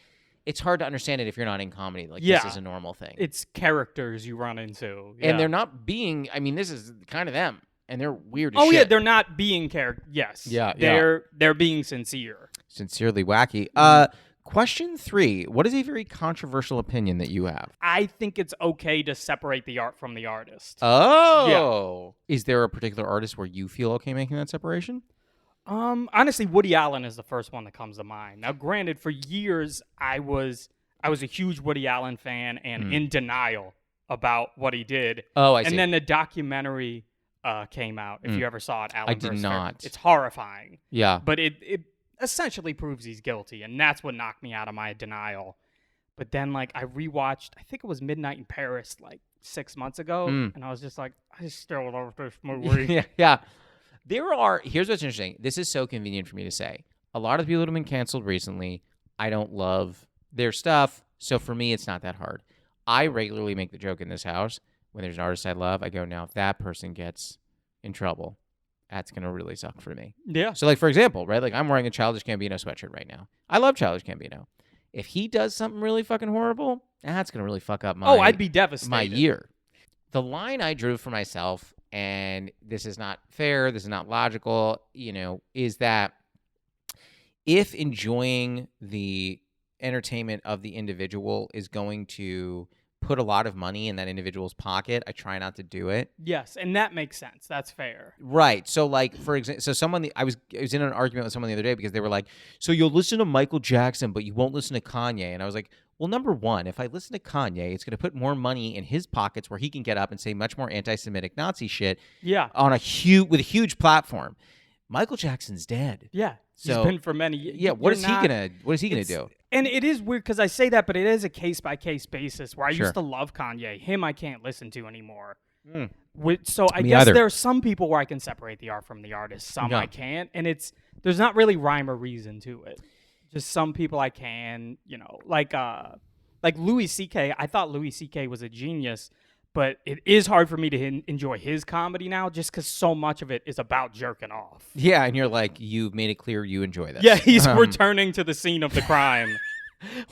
it's hard to understand it if you're not in comedy. Like, this is a normal thing. It's characters you run into. Yeah. And they're not being, this is kind of them. And they're weird as shit. Oh, yeah, shit. they're not being Yes. Yeah, They're being sincere. Sincerely wacky. Question 3. What is a very controversial opinion that you have? I think it's okay to separate the art from the artist. Oh. Yeah. Is there a particular artist where you feel okay making that separation? Honestly, Woody Allen is the first one that comes to mind. Now, granted, for years I was a huge Woody Allen fan and in denial about what he did. Oh, I see. And then the documentary came out. If you ever saw it, Allen I did versus not. Fair. It's horrifying. Yeah. But it essentially proves he's guilty, and that's what knocked me out of my denial. But then, like, I rewatched, I think it was Midnight in Paris, like 6 months ago, and I was just like, I still love this movie. Yeah. Here's what's interesting. This is so convenient for me to say. A lot of people that have been canceled recently, I don't love their stuff, so for me, it's not that hard. I regularly make the joke in this house, when there's an artist I love, I go, now, if that person gets in trouble, that's going to really suck for me. Yeah. So, like, for example, right? Like, I'm wearing a Childish Gambino sweatshirt right now. I love Childish Gambino. If he does something really fucking horrible, that's going to really fuck up I'd be devastated. My year. The line I drew for myself, and this is not fair, this is not logical, is that if enjoying the entertainment of the individual is going to put a lot of money in that individual's pocket, I try not to do it. Yes, and that makes sense. That's fair. Right. So, like, for example, I was in an argument with someone the other day because they were like, so you'll listen to Michael Jackson, but you won't listen to Kanye. And I was like, well, number one, if I listen to Kanye, it's going to put more money in his pockets where he can get up and say much more anti-Semitic Nazi shit. Yeah. With a huge platform. Michael Jackson's dead. Yeah. So, he's been for many years. Yeah. What is he gonna do? And it is weird because I say that, but it is a case-by-case basis where I Sure. used to love Kanye. Him, I can't listen to anymore. Mm. So I Me guess either. there are some people where I can separate the art from the artist. Some Yeah. I can't. And there's not really rhyme or reason to it. Just some people I can, like Louis C.K. I thought Louis C.K. was a genius, but it is hard for me to enjoy his comedy now just because so much of it is about jerking off. Yeah, and you're like, you've made it clear you enjoy this. Yeah, he's returning to the scene of the crime.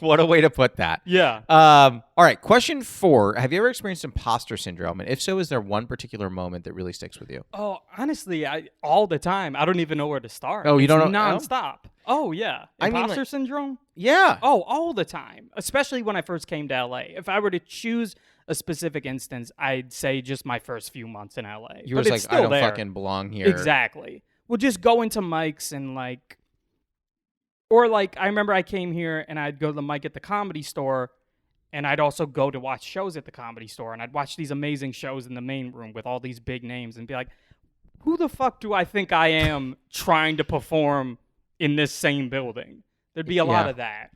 What a way to put that. Yeah. All right, question 4. Have you ever experienced imposter syndrome? And if so, is there one particular moment that really sticks with you? Oh, honestly, all the time. I don't even know where to start. Oh, you don't know? Nonstop. Oh, yeah. Imposter syndrome? Yeah. Oh, all the time. Especially when I first came to LA. If I were to choose a specific instance, I'd say just my first few months in LA. You were just like, I don't fucking belong here. Exactly. Well, just going to mics and or I remember I came here and I'd go to the mic at the Comedy Store, and I'd also go to watch shows at the Comedy Store, and I'd watch these amazing shows in the main room with all these big names and be like, who the fuck do I think I am trying to perform in this same building? There'd be a lot of that.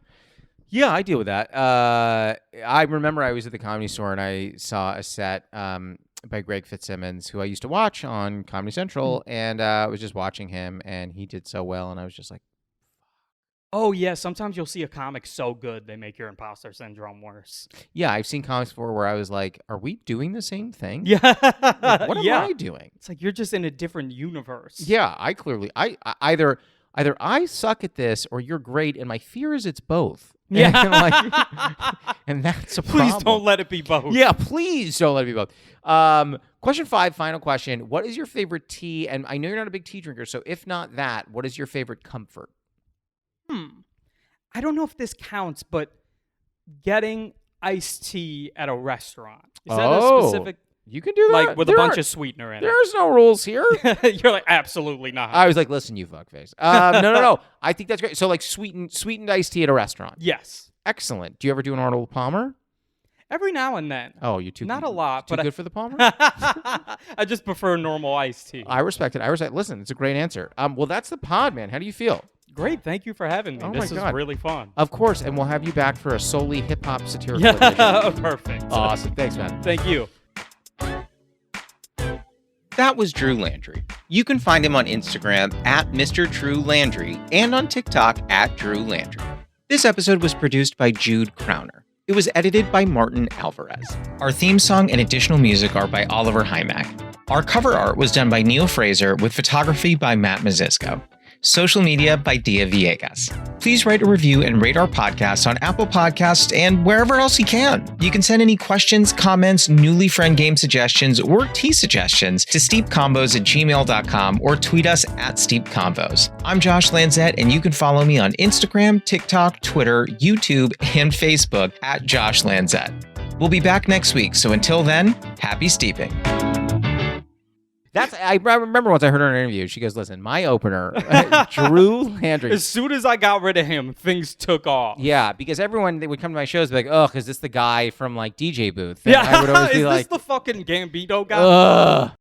Yeah, I deal with that. I remember I was at the Comedy Store and I saw a set by Greg Fitzsimmons, who I used to watch on Comedy Central, and I was just watching him, and he did so well, and I was just like, oh, yeah, sometimes you'll see a comic so good they make your imposter syndrome worse. yeah, I've seen comics before where I was like, are we doing the same thing? Yeah. Like, what am I doing? It's like you're just in a different universe. Yeah, I either I suck at this or you're great, and my fear is it's both. Yeah. And that's a problem. Please don't let it be both. Yeah, please don't let it be both. Question 5, final question. What is your favorite tea? And I know you're not a big tea drinker, so if not that, what is your favorite comfort? I don't know if this counts, but getting iced tea at a restaurant. Is that a specific? You can do that. With a bunch of sweetener in it. There's no rules here. You're like, absolutely not. I was like, listen, you fuckface. No. I think that's great. So like sweetened iced tea at a restaurant. Yes. Excellent. Do you ever do an Arnold Palmer? Every now and then. Oh, you're too not a lot, too but good for the Palmer? I just prefer normal iced tea. I respect it. Listen, it's a great answer. Well, that's the pod, man. How do you feel? Great. Thank you for having me. Oh this my is God. really fun. Of course, and we'll have you back for a solely hip-hop satirical Yeah, edition. perfect. Awesome. Thanks, man. Thank you. That was Drew Landry. You can find him on Instagram at Mr. Drew Landry and on TikTok at Drew Landry. This episode was produced by Jude Crowner. It was edited by Martin Alvarez. Our theme song and additional music are by Oliver Hymack. Our cover art was done by Neil Fraser with photography by Matt Mazisco. Social media by Dia Villegas. Please write a review and rate our podcast on Apple Podcasts and wherever else you can. You can send any questions, comments, newly friend game suggestions, or tea suggestions to steepcombos@gmail.com or tweet us at steepcombos. I'm Josh Lanzette, and you can follow me on Instagram, TikTok, Twitter, YouTube, and Facebook at Josh Lanzette. We'll be back next week, so until then, happy steeping. I remember once I heard her in an interview. She goes, "Listen, my opener, Drew Landry." As soon as I got rid of him, things took off. Yeah, because everyone that would come to my shows would be like, "Ugh, is this the guy from like DJ Booth?" And I would always be is like, this the fucking Gambino guy? "Ugh."